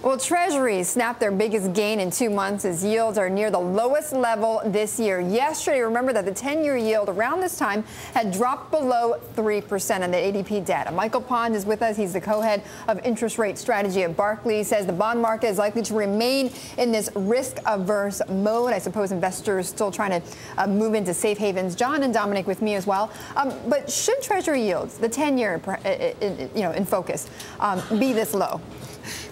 Well, Treasuries snapped their biggest gain in 2 months as yields are near the lowest level this year. Yesterday, remember that the 10-year yield around this time had dropped below 3% on the ADP data. Michael Pond is with us. He's the co-head of interest rate strategy at Barclays. Says the bond market is likely to remain in this risk-averse mode. I suppose investors still trying to move into safe havens. John and Dominic with me as well. But should Treasury yields, the 10-year, in focus, be this low?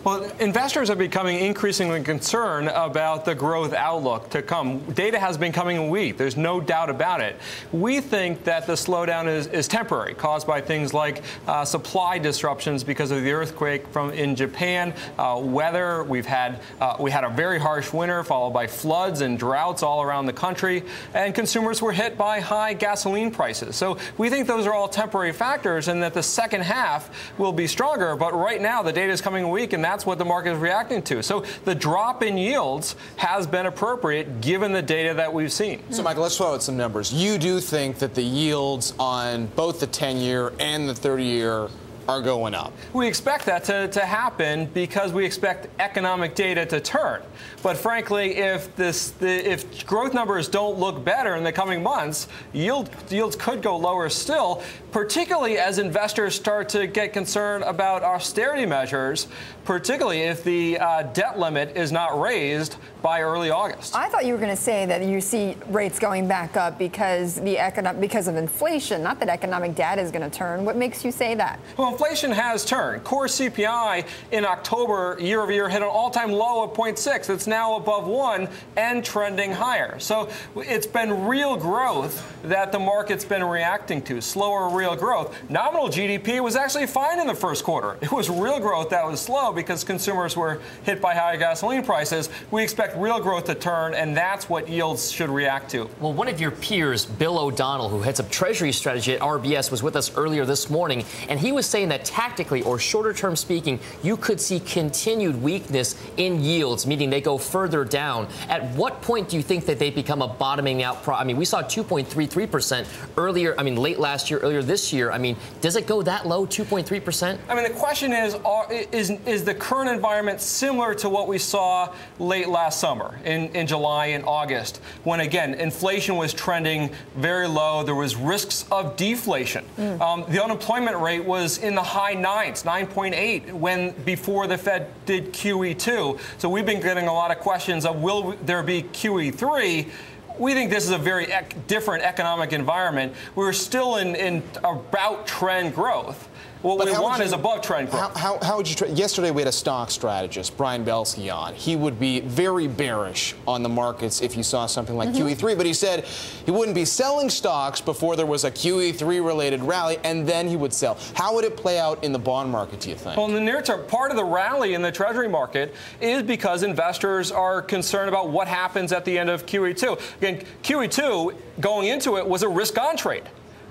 Well, investors are becoming increasingly concerned about the growth outlook to come. Data has been coming weak. There's no doubt about it. We think that the slowdown is temporary, caused by things like supply disruptions because of the earthquake in Japan, weather. We had a very harsh winter followed by floods and droughts all around the country, and consumers were hit by high gasoline prices. So we think those are all temporary factors and that the second half will be stronger. But right now, the data is coming weak, and that's what the market is reacting to. So the drop in yields has been appropriate given the data that we've seen. So, Michael, let's throw out some numbers. You do think that the yields on both the 10-year and the 30-year are going up? We expect that to happen because we expect economic data to turn. But frankly, if growth numbers don't look better in the coming months, yields could go lower still, particularly as investors start to get concerned about austerity measures, particularly if the debt limit is not raised by early August. I thought you were going to say that you see rates going back up because of inflation, not that economic data is going to turn. What makes you say that? Well, inflation has turned. Core CPI in October year over year hit an all-time low of 0.6. It's now above 1 and trending higher. So it's been real growth that the market's been reacting to, slower real growth. Nominal GDP was actually fine in the first quarter. It was real growth that was slow because consumers were hit by high gasoline prices. We expect real growth to turn, and that's what yields should react to. Well, one of your peers, Bill O'Donnell, who heads up Treasury strategy at RBS, was with us earlier this morning, and he was saying that tactically, or shorter term speaking, you could see continued weakness in yields, meaning they go further down. At what point do you think that they become a bottoming out? We saw 2.33% earlier, late last year, earlier this year. Does it go that low, 2.3%? The question is the current environment similar to what we saw late last summer in July and August, when, again, inflation was trending very low. There was risks of deflation. The unemployment rate was in the high 9s, 9.8, before the Fed did QE2. So we've been getting a lot of questions of will there be QE3? We think this is a very different economic environment. We're still in about trend growth. What we want is above trend growth. How would you yesterday we had a stock strategist, Brian Belsky, on. He would be very bearish on the markets if you saw something like QE3, but he said he wouldn't be selling stocks before there was a QE3 related rally, and then he would sell. How would it play out in the bond market, do you think? Well, in the near term, part of the rally in the Treasury market is because investors are concerned about what happens at the end of QE2. Again, QE2, going into it, was a risk-on trade.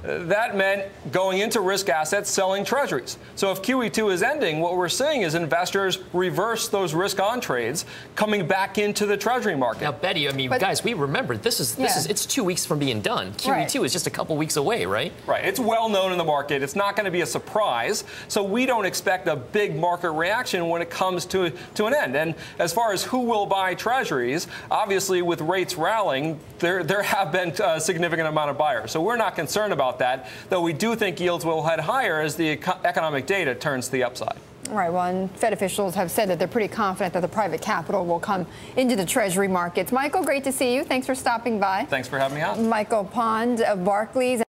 That meant going into risk assets, selling treasuries. So if QE2 is ending, what we're seeing is investors reverse those risk-on trades, coming back into the treasury market. Now, Betty, guys, we remember it's 2 weeks from being done. QE2 is just a couple weeks away, right? Right. It's well known in the market. It's not going to be a surprise. So we don't expect a big market reaction when it comes to an end. And as far as who will buy treasuries, obviously with rates rallying, there have been a significant amount of buyers. So we're not concerned about that, though we do think yields will head higher as the economic data turns to the upside. All right, well, and Fed officials have said that they're pretty confident that the private capital will come into the Treasury markets. Michael, great to see you. Thanks for stopping by. Thanks for having me on. Michael Pond of Barclays.